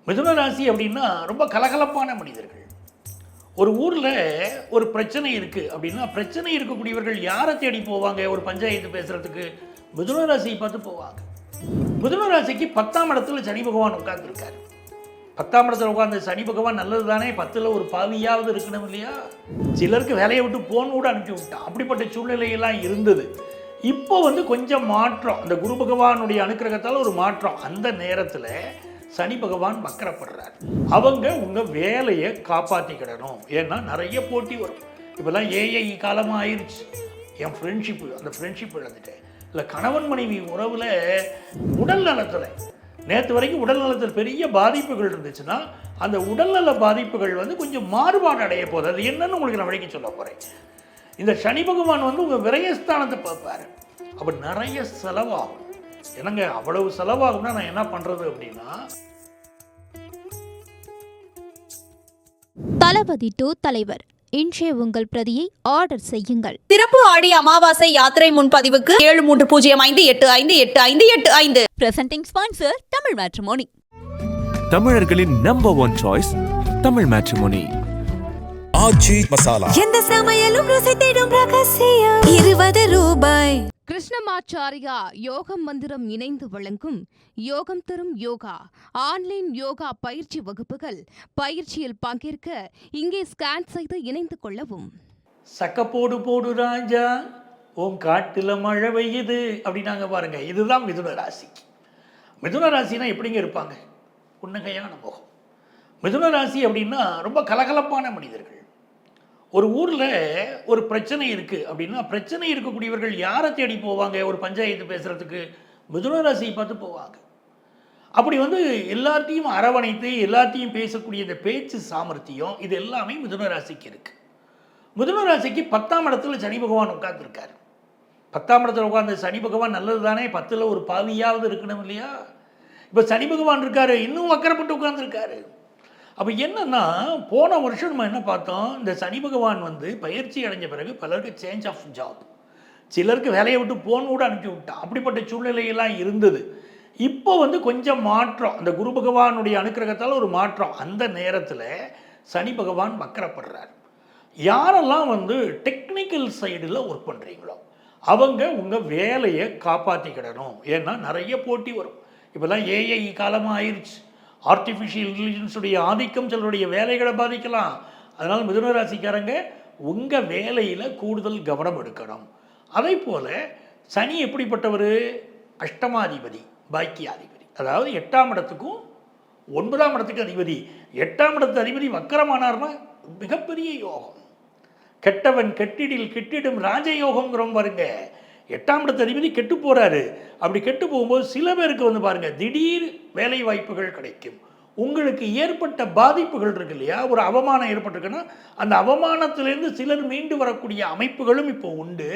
மிதுன ராசி அப்படின்னா ரொம்ப கலகலப்பான மனிதர்கள். ஒரு ஊரில் ஒரு பிரச்சனை இருக்குது அப்படின்னா, பிரச்சனை இருக்கக்கூடியவர்கள் யாரை தேடி போவாங்க? ஒரு பஞ்சாயத்து பேசுகிறதுக்கு மிதுன ராசியை பார்த்து போவாங்க. மிதுன ராசிக்கு 10ஆம் இடத்துல சனி பகவான் உட்கார்ந்துருக்காரு. 10ஆம் இடத்துல உட்கார்ந்த சனி பகவான் நல்லது தானே, 10ல் ஒரு பாவியாவது இருக்கணும் இல்லையா? சிலருக்கு வேலையை விட்டு போன் கூட அனுப்பி விட்டான். அப்படிப்பட்ட சூழ்நிலையெல்லாம் இருந்தது. இப்போ கொஞ்சம் மாற்றம், அந்த குரு பகவானுடைய அனுக்கிரகத்தால் ஒரு மாற்றம். அந்த நேரத்தில் சனி பகவான் வக்கரப்படுறார். அவங்க உங்கள் வேலையை காப்பாற்றிக்கிடணும். ஏன்னா நிறைய போட்டி வரும். இப்போல்லாம் ஏஐ காலமாக ஆயிடுச்சு. என் ஃப்ரெண்ட்ஷிப்பு, அந்த ஃப்ரெண்ட்ஷிப் இழந்துட்டேன். இல்லை கணவன் மனைவி உறவில் உடல் நலத்தில், நேற்று வரைக்கும் உடல் நலத்தில் பெரிய பாதிப்புகள் இருந்துச்சுன்னா அந்த உடல்நல பாதிப்புகள் கொஞ்சம் மாறுபாடு அடைய போகுது. அது என்னன்னு உங்களுக்கு நான் வழிக்கு சொல்ல போகிறேன். இந்த சனி பகவான் உங்கள் விரயஸ்தானத்தை பார்ப்பார். அப்போ நிறைய செலவாகும். என்னங்க அவ்வளவு செலவாகும்னா நான் என்ன பண்ணுறது அப்படின்னா, தளபதி டு தலைவர் இன்றைய உங்கள் பிரதியை ஆர்டர் செய்யுங்கள். சிறப்பு ஆடி அமாவாசை யாத்திரை முன்பதிவுக்கு 7305858585. Presenting sponsor Tamil matrimony. தமிழர்களின் number 1 choice Tamil matrimony. Aachi masala, எந்த சமையலும் ருசி தேடும் ரகசியம் 20 ரூபாய். கிருஷ்ணமாச்சாரியா யோகம் மந்திரம் இணைந்து வழங்கும் யோகம் தரும் யோகா ஆன்லைன் யோகா பயிற்சி வகுப்புகள். பயிற்சியில் பங்கேற்க இங்கே ஸ்கேன் செய்து இணைந்து கொள்ளவும். சக்கப்போடு போடு ராஜா உன் காட்டில் மழை பெய்யுது அப்படின்னாங்க பாருங்க. இதுதான் மிதுன ராசி. மிதுன ராசினா எப்படிங்க இருப்பாங்க? புன்னகையான முகம். மிதுன ராசி அப்படின்னா ரொம்ப கலகலப்பான மனிதர்கள். ஒரு ஊரில் ஒரு பிரச்சனை இருக்குது அப்படின்னா, பிரச்சனை இருக்கக்கூடியவர்கள் யாரை தேடி போவாங்க? ஒரு பஞ்சாயத்து பேசுகிறதுக்கு மிதுன ராசியை பார்த்து போவாங்க. அப்படி எல்லாத்தையும் அரவணைத்து எல்லாத்தையும் பேசக்கூடிய இந்த பேச்சு சாமர்த்தியம், இது எல்லாமே மிதுன ராசிக்கு இருக்குது. மிதுன ராசிக்கு 10ஆம் இடத்துல சனி பகவான் உட்கார்ந்துருக்காரு. 10ஆம் இடத்துல உட்கார்ந்த சனி பகவான் நல்லது தானே, 10ல் ஒரு பாவியாவது இருக்கணும் இல்லையா? இப்போ சனி பகவான் இருக்காரு, இன்னும் வக்கரப்பட்டு உட்கார்ந்துருக்காரு. அப்போ என்னன்னா, போன வருஷம் நம்ம என்ன பார்த்தோம்? இந்த சனி பகவான் பயிற்சி அடைஞ்ச பிறகு பலருக்கு சேஞ்ச் ஆஃப் ஜாப், சிலருக்கு வேலையை விட்டு போன் கூட அனுப்பி விட்டான். அப்படிப்பட்ட சூழ்நிலையெல்லாம் இருந்தது. இப்போ கொஞ்சம் மாற்றம், அந்த குரு பகவானுடைய அனுக்கிரகத்தால் ஒரு மாற்றம். அந்த நேரத்தில் சனி பகவான் வக்கரப்படுறார். யாரெல்லாம் டெக்னிக்கல் சைடில் ஒர்க் பண்ணுறீங்களோ அவங்க உங்கள் வேலையை காப்பாற்றிக்கிடணும். ஏன்னா நிறைய போட்டி வரும். இப்போல்லாம் ஏஐ காலமாக ஆயிடுச்சு. ஆர்டிஃபிஷியல் இன்டெலிஜென்ஸுடைய ஆதிக்கம் சிலருடைய வேலைகளை பாதிக்கலாம். அதனால் மிதுன ராசிக்காரங்க உங்கள் வேலையில் கூடுதல் கவனம் எடுக்கணும். அதே போல் சனி எப்படிப்பட்டவர்? அஷ்டமாதிபதி, பாக்கியாதிபதி. அதாவது 8ஆம் இடத்துக்கும் 9ஆம் இடத்துக்கு அதிபதி. 8ஆம் இடத்து அதிபதி வக்கரமானார்னா மிகப்பெரிய யோகம். கெட்டவன் கெட்டிடில் கெட்டிடும் ராஜயோகங்கிறோம் பாருங்க. 8ஆம் இடத்து அதிபதி கெட்டு போகிறாரு. அப்படி கெட்டு போகும்போது சில பேருக்கு பாருங்க, திடீர் வேலை வாய்ப்புகள் கிடைக்கும். உங்களுக்கு ஏற்பட்ட பாதிப்புகள் இருக்கு இல்லையா, ஒரு அவமானம் ஏற்பட்டிருக்குன்னா அந்த அவமானத்திலேருந்து சிலர் மீண்டு வரக்கூடிய அமைப்புகளும் இப்போ உண்டு.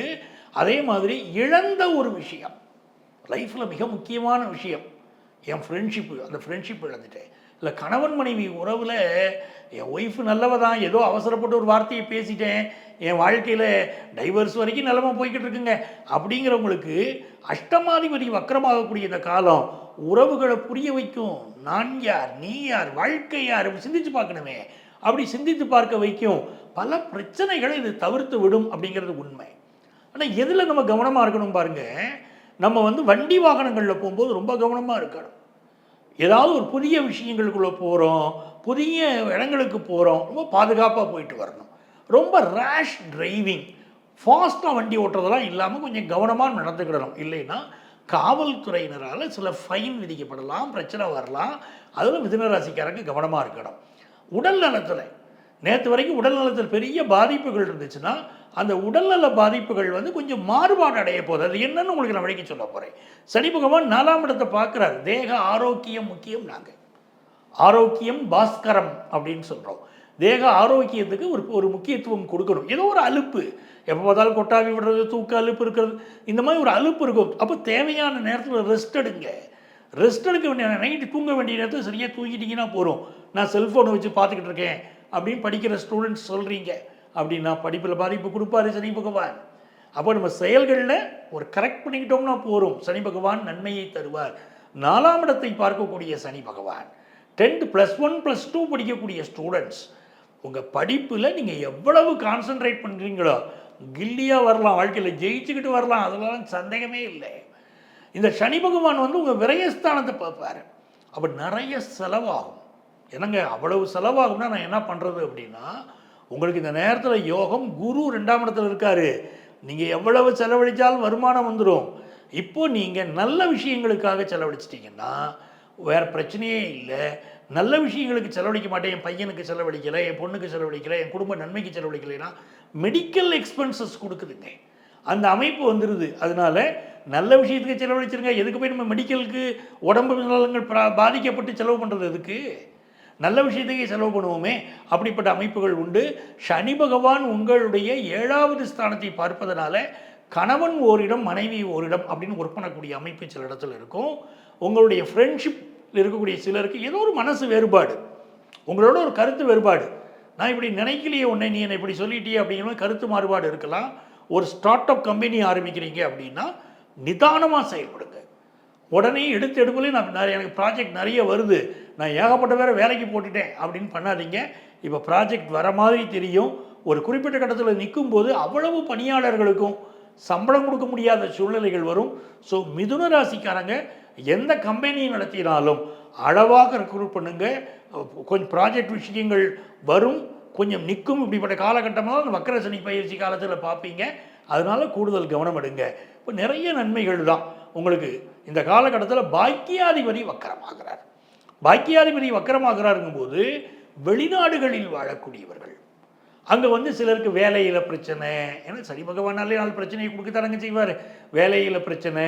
அதே மாதிரி இழந்த ஒரு விஷயம், லைஃப்பில் மிக முக்கியமான விஷயம், என் ஃப்ரெண்ட்ஷிப்பு, அந்த ஃப்ரெண்ட்ஷிப் இழந்துட்டேன். இல்லை கணவன் மனைவி உறவில் என் ஒய்ஃபு நல்லவ தான், ஏதோ அவசரப்பட்டு ஒரு வார்த்தையை பேசிட்டேன், என் வாழ்க்கையில் டைவர்ஸ் வரைக்கும் நிலமை போய்கிட்டு இருக்குங்க அப்படிங்கிறவங்களுக்கு அஷ்டமாதிபதி வக்கரமாகக்கூடிய இந்த காலம் உறவுகளை புரிய வைக்கும். நான் யார், நீ யார், வாழ்க்கை யார், சிந்திச்சு பார்க்கணுமே. அப்படி சிந்தித்து பார்க்க வைக்கும். பல பிரச்சனைகளை இது தவிர்த்து விடும் அப்படிங்கிறது உண்மை. ஆனால் எதில் நம்ம கவனமாக இருக்கணும் பாருங்க. நம்ம வண்டி வாகனங்களில் போகும்போது ரொம்ப கவனமாக இருக்கணும். ஏதாவது ஒரு புதிய விஷயங்களுக்குள்ளே போகிறோம், புதிய இடங்களுக்கு போகிறோம், ரொம்ப பாதுகாப்பாக போயிட்டு வரணும். ரொம்ப ரேஷ் டிரைவிங், ஃபாஸ்ட்டாக வண்டி ஓட்டுறதெல்லாம் இல்லாமல் கொஞ்சம் கவனமாக நடந்துக்கிடணும். இல்லைன்னா காவல்துறையினரால் சில ஃபைன் விதிக்கப்படலாம், பிரச்சனை வரலாம். அதில் மிதுன ராசிக்காரங்க கவனமாக இருக்கணும். உடல் நலத்தில், நேற்று வரைக்கும் உடல் நலத்தில் பெரிய பாதிப்புகள் இருந்துச்சுன்னா அந்த உடல்நல பாதிப்புகள் கொஞ்சம் மாறுபாடு அடைய போகுது. அது என்னன்னு உங்களுக்கு நான் வழிக்கு சொல்ல போகிறேன். சனி பகவான் 4ஆம் இடத்தை பார்க்குறாரு. தேக ஆரோக்கியம் முக்கியம். நாங்கள் ஆரோக்கியம் பாஸ்கரம் அப்படின்னு சொல்கிறோம். தேக ஆரோக்கியத்துக்கு ஒரு முக்கியத்துவம் கொடுக்கணும். ஏதோ ஒரு அலுப்பு, எப்போ பார்த்தாலும் கொட்டாவி விடுறது, தூக்க அலுப்பு இருக்கிறது, இந்த மாதிரி ஒரு அலுப்பு இருக்கும். அப்போ தேவையான நேரத்தில் ரெஸ்ட் எடுங்க. ரெஸ்ட் எடுக்க வேண்டிய, நைட்டு தூங்க வேண்டிய நேரத்தில் சரியாக தூங்கிட்டீங்கன்னா போகிறோம். நான் செல்ஃபோனை வச்சு பார்த்துக்கிட்டு இருக்கேன் அப்படின்னு படிக்கிற ஸ்டூடெண்ட்ஸ் சொல்கிறீங்க அப்படின்னா படிப்பில் பாதிப்பு கொடுப்பாரு சனி பகவான். அப்போ நம்ம செயல்களில் ஒரு கரெக்ட் பண்ணிக்கிட்டோம்னா போகிறோம். சனி பகவான் நன்மையை தருவார். 4ஆம் இடத்தை பார்க்கக்கூடிய சனி பகவான் 10th +1 +2 படிக்கக்கூடிய ஸ்டூடெண்ட்ஸ் உங்கள் படிப்பில் நீங்கள் எவ்வளவு கான்சென்ட்ரேட் பண்ணுறீங்களோ கில்லியாக வரலாம், வாழ்க்கையில் ஜெயிச்சுக்கிட்டு வரலாம், அதெல்லாம் சந்தேகமே இல்லை. இந்த சனி பகவான் வந்து உங்கள் விரயஸ்தானத்தை பார்ப்பார். அப்போ நிறைய செலவாகும். என்னங்க அவ்வளவு செலவாகும்னா நான் என்ன பண்ணுறது அப்படின்னா, உங்களுக்கு இந்த நேரத்தில் யோகம் குரு 2ஆம் இடத்துல இருக்கார். நீங்கள் எவ்வளவு செலவழித்தாலும் வருமானம் வந்துடும். இப்போது நீங்கள் நல்ல விஷயங்களுக்காக செலவழிச்சிட்டிங்கன்னா வேறு பிரச்சனையே இல்லை. நல்ல விஷயங்களுக்கு செலவழிக்க மாட்டேன், என் பையனுக்கு செலவழிக்கலை, என் பொண்ணுக்கு செலவழிக்கலை, என் குடும்ப நன்மைக்கு செலவழிக்கலைன்னா மெடிக்கல் எக்ஸ்பென்சஸ் கொடுக்குதுங்க, அந்த அமைப்பு வந்துடுது. அதனால் நல்ல விஷயத்துக்கு செலவழிச்சிருங்க. எதுக்கு போய் நம்ம மெடிக்கலுக்கு உடம்பு நலங்கள் பாதிக்கப்பட்டு செலவு பண்ணுறது எதுக்கு? நல்ல விஷயத்துக்கே செலவு பண்ணுவோமே. அப்படிப்பட்ட அமைப்புகள் உண்டு. சனி பகவான் உங்களுடைய 7வது ஸ்தானத்தை பார்ப்பதனால கணவன் ஓரிடம் மனைவி ஓரிடம் அப்படின்னு ஒர்க் பண்ணக்கூடிய அமைப்பு சில இடத்துல இருக்கும். உங்களுடைய ஃப்ரெண்ட்ஷிப் இருக்கக்கூடிய சிலருக்கு ஏதோ ஒரு மனசு வேறுபாடு, உங்களோட ஒரு கருத்து வேறுபாடு, நான் இப்படி நினைக்கலையே உன்னை, நீ என்னை இப்படி சொல்லிட்டியே அப்படிங்கிற கருத்து மாறுபாடு இருக்கலாம். ஒரு ஸ்டார்ட் அப் கம்பெனி ஆரம்பிக்கிறீங்க அப்படின்னா நிதானமாக செயல்படுங்க. உடனே எடுப்புலேயே எனக்கு ப்ராஜெக்ட் நிறைய வருது, நான் ஏகப்பட்ட வேலைக்கு போட்டுட்டேன் அப்படின்னு பண்ணாதீங்க. இப்போ ப்ராஜெக்ட் வர மாதிரி தெரியும். ஒரு குறிப்பிட்ட கட்டத்தில் நிற்கும் போது அவ்வளவு பணியாளர்களுக்கும் சம்பளம் கொடுக்க முடியாத சூழ்நிலைகள் வரும். ஸோ மிதுன ராசிக்காரங்க எந்த கம்பெனி நடத்தினாலும் அளவாக ரெக்ரூட் பண்ணுங்கள். கொஞ்சம் ப்ராஜெக்ட் விஷயங்கள் வரும், கொஞ்சம் நிற்கும். இப்படிப்பட்ட காலகட்டமாக அந்த வக்கர சனி பயிற்சி காலத்தில் பார்ப்பீங்க. அதனால் கூடுதல் கவனம் எடுங்க. இப்போ நிறைய நன்மைகள் தான் உங்களுக்கு. இந்த காலகட்டத்தில் பாக்கியாதிபதி வக்கரமாகிறார். பாக்கியாதிபதி வக்கரமாகிறாருங்கும்போது வெளிநாடுகளில் வாழக்கூடியவர்கள், அங்கே வந்து சிலருக்கு வேலையில் பிரச்சனை, ஏன்னா சனி பகவானாலே 4 பிரச்சனையை கொடுக்க தரங்க செய்வார். வேலையில் பிரச்சனை,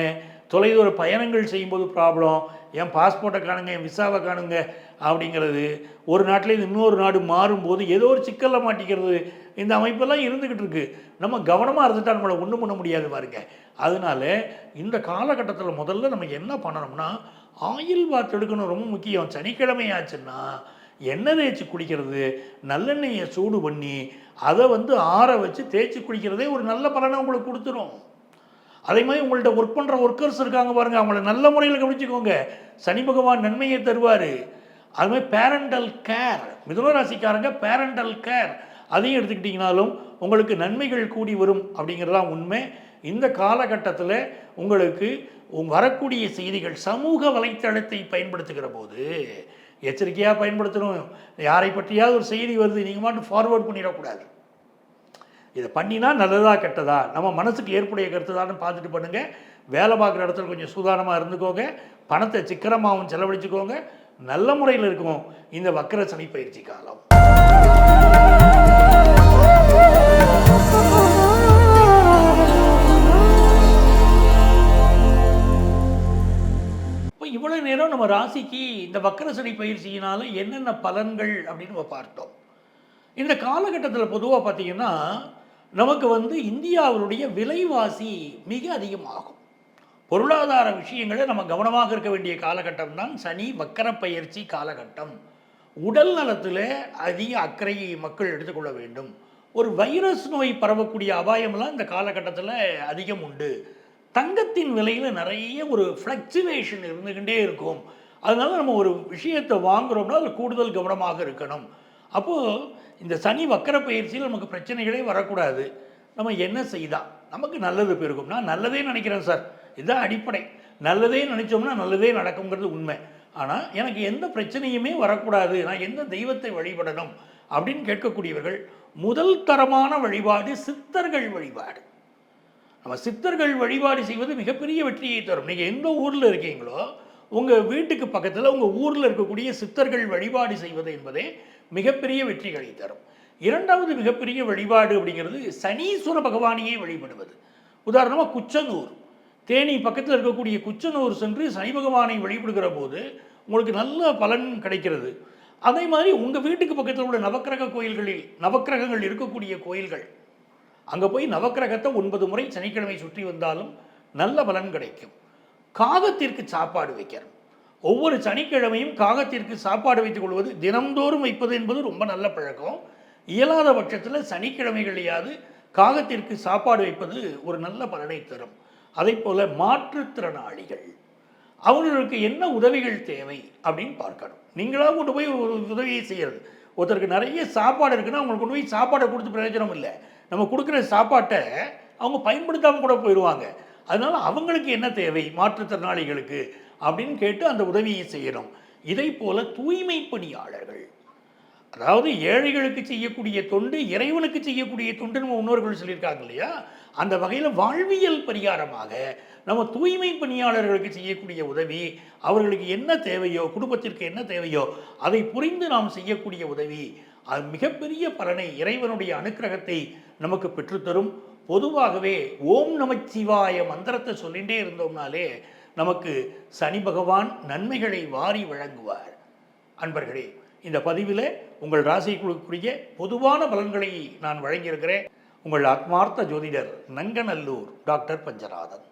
தொலைதூர பயணங்கள் செய்யும்போது ப்ராப்ளம், என் பாஸ்போர்ட்டை காணுங்க, என் விசாவை காணுங்க அப்படிங்கிறது, ஒரு நாட்டிலேருந்து இன்னொரு நாடு மாறும்போது ஏதோ ஒரு சிக்கலில் மாட்டிக்கிறது, இந்த அமைப்பெல்லாம் இருந்துக்கிட்டு இருக்குது. நம்ம கவனமாக இருந்துட்டால் நம்மளை ஒன்றும் பண்ண முடியாது பாருங்க. அதனால் இந்த காலகட்டத்தில் முதல்ல நம்ம என்ன பண்ணணும்னா ஆயில் பாத் எடுக்கணும், ரொம்ப முக்கியம். சனிக்கிழமை ஆச்சுன்னா எண்ணெய் தேய்ச்சி குளிக்கிறது, நல்லெண்ணெயை சூடு பண்ணி அதை வந்து ஆற வச்சு தேய்ச்சி குளிக்கிறதே ஒரு நல்ல பலனை உங்களுக்கு கொடுத்துரும். அதே மாதிரி உங்கள்கிட்ட ஒர்க் பண்ணுற ஒர்க்கர்ஸ் இருக்காங்க பாருங்கள், அவங்கள நல்ல முறையில் கவனிச்சுக்கோங்க, சனி பகவான் நன்மையை தருவார். அதுமாதிரி பேரண்டல் கேர், மிதுன ராசிக்காரங்க பேரண்டல் கேர் அதையும் எடுத்துக்கிட்டிங்கனாலும் உங்களுக்கு நன்மைகள் கூடி வரும் அப்படிங்கிறதான் உண்மை. இந்த காலகட்டத்தில் உங்களுக்கு வரக்கூடிய செய்திகள் சமூக வலைத்தளத்தை பயன்படுத்துகிற போது எச்சரிக்கையாக பயன்படுத்தணும். யாரை பற்றியாவது ஒரு செய்தி வருது, நீங்கள் மட்டும் ஃபார்வேர்ட் பண்ணிடக்கூடாது. இதை பண்ணினா நல்லதா கெட்டதா, நம்ம மனசுக்கு ஏற்புடைய கருத்து தானே பார்த்துட்டு பண்ணுங்கள். வேலை பார்க்குற இடத்துல கொஞ்சம் சூதானமாக இருந்துக்கோங்க, பணத்தை சிக்கனமாகவும் செலவழிச்சுக்கோங்க. நல்ல முறையில் இருக்கும் இந்த வக்கர சனி பயிற்சி காலம். இப்போ இவ்வளோ நேரம் நம்ம ராசிக்கு இந்த வக்கர சனி பயிற்சியினால என்னென்ன பலன்கள் அப்படின்னு நம்ம பார்த்தோம். இந்த காலகட்டத்தில் பொதுவாக பார்த்திங்கன்னா நமக்கு வந்து இந்தியாவுடைய விலைவாசி மிக அதிகமாகும். பொருளாதார விஷயங்களை நம்ம கவனமாக இருக்க வேண்டிய காலகட்டம் தான் சனி வக்கர பயிற்சி காலகட்டம். உடல் நலத்தில் அதிக அக்கறை மக்கள் எடுத்துக்கொள்ள வேண்டும். ஒரு வைரஸ் நோய் பரவக்கூடிய அபாயம்லாம் இந்த காலகட்டத்தில் அதிகம் உண்டு. தங்கத்தின் விலையில் நிறைய ஒரு ஃப்ளக்சுவேஷன் இருந்துக்கிட்டே இருக்கும். அதனால நம்ம ஒரு விஷயத்தை வாங்குகிறோம்னா அதில் கூடுதல் கவனமாக இருக்கணும். அப்போது இந்த சனி வக்கர பயிற்சியில் நமக்கு பிரச்சனைகளே வரக்கூடாது. நம்ம என்ன செய்தால் நமக்கு நல்லது பெருகும்? நான் நல்லதே நினைக்கிறேன் சார், இதுதான் அடிப்படை. நல்லதே நினச்சோம்னா நல்லதே நடக்குங்கிறது உண்மை. ஆனால் எனக்கு எந்த பிரச்சனையுமே வரக்கூடாது, நான் எந்த தெய்வத்தை வழிபடணும் அப்படின்னு கேட்கக்கூடியவர்கள் முதல் தரமான வழிபாடு சித்தர்கள் வழிபாடு. நம்ம சித்தர்கள் வழிபாடு செய்வது மிகப்பெரிய வெற்றியை தரும். நீங்கள் எந்த ஊரில் இருக்கீங்களோ உங்கள் வீட்டுக்கு பக்கத்தில் உங்கள் ஊரில் இருக்கக்கூடிய சித்தர்கள் வழிபாடு செய்வது என்பதே மிகப்பெரிய வெற்றிகளை தரும். இரண்டாவது மிகப்பெரிய வழிபாடு அப்படிங்கிறது சனீஸ்வர பகவானையே வழிபடுவது. உதாரணமாக குச்சனூர், தேனி பக்கத்தில் இருக்கக்கூடிய குச்சனூர் சென்று சனி பகவானை வழிபடுகிற போது உங்களுக்கு நல்ல பலன் கிடைக்கிறது. அதே மாதிரி உங்கள் வீட்டுக்கு பக்கத்தில் உள்ள நவக்கிரக கோயில்களில் நவக்கிரகங்கள் இருக்கக்கூடிய கோயில்கள், அங்கே போய் நவக்கிரகத்தை 9 முறை சனிக்கிழமை சுற்றி வந்தாலும் நல்ல பலன் கிடைக்கும். காகத்திற்கு சாப்பாடு வைக்கிறோம். ஒவ்வொரு சனிக்கிழமையும் காகத்திற்கு சாப்பாடு வைத்துக் கொள்வது, தினம்தோறும் வைப்பது என்பது ரொம்ப நல்ல பழக்கம். இயலாத பட்சத்தில் சனிக்கிழமைகளையாவது காகத்திற்கு சாப்பாடு வைப்பது ஒரு நல்ல பலனை தரும். அதே போல் மாற்றுத்திறனாளிகள், அவங்களுக்கு என்ன உதவிகள் தேவை அப்படின்னு பார்க்கணும். நீங்களாக கொண்டு போய் ஒரு உதவியை செய்கிறது. ஒருத்தருக்கு நிறைய சாப்பாடு இருக்குன்னா அவங்களுக்கு கொண்டு போய் சாப்பாடை கொடுத்து பிரயோஜனம் இல்லை. நம்ம கொடுக்குற சாப்பாட்டை அவங்க பயன்படுத்தாமல் கூட போயிடுவாங்க. அதனால் அவங்களுக்கு என்ன தேவை மாற்றுத்திறனாளிகளுக்கு அப்படின்னு கேட்டு அந்த உதவியை செய்யணும். இதை போல தூய்மை பணியாளர்கள், அதாவது ஏழைகளுக்கு செய்யக்கூடிய தொண்டு இறைவனுக்கு செய்யக்கூடிய தொண்டு நம்ம முன்னோர்கள் சொல்லியிருக்காங்க இல்லையா, அந்த வகையில் வாழ்வியல் பரிகாரமாக நம்ம தூய்மை பணியாளர்களுக்கு செய்யக்கூடிய உதவி, அவர்களுக்கு என்ன தேவையோ குடும்பத்திற்கு என்ன தேவையோ அதை புரிந்து நாம் செய்யக்கூடிய உதவி, அது மிகப்பெரிய பலனை இறைவனுடைய அனுக்கிரகத்தை நமக்கு பெற்றுத்தரும். பொதுவாகவே ஓம் நமச்சிவாய மந்திரத்தை சொல்லிகிட்டே இருந்தோம்னாலே நமக்கு சனி பகவான் நன்மைகளை வாரி வழங்குவார். அன்பர்களே, இந்த பதிவில் உங்கள் ராசிக்குரிய பொதுவான பலன்களை நான் வழங்கியிருக்கிறேன். உங்கள் ஆத்மார்த்த ஜோதிடர் Nanganallur doctor Panchanathan.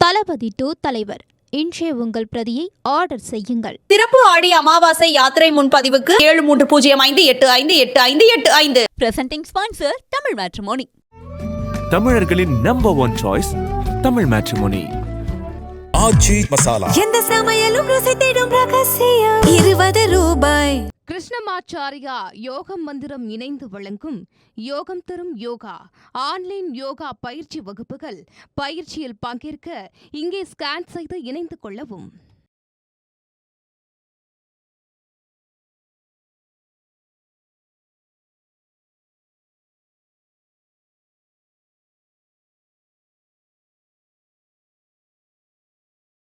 Thalapathy to தலைவர். இன்றைய உங்கள் பிரதியை ஆர்டர் செய்யுங்கள். சிறப்பு ஆடி அமாவாசை யாத்திரை முன்பதிவுக்கு 7305858585. Presenting sponsor Tamil Matrimony. தமிழர்களின் number one choice Tamil matrimony. Aachi masala. எந்த சமையலும் ருசி தேடும் ரகசியம். 20 ரூபாய். கிருஷ்ணமாச்சாரியா யோகம் மந்திரம் இணைந்து வழங்கும் யோகம் தரும் யோகா ஆன்லைன் யோகா பயிற்சி வகுப்புகள். பயிற்சியில் பங்கேற்க இங்கே ஸ்கேன் செய்து இணைந்து கொள்ளவும்.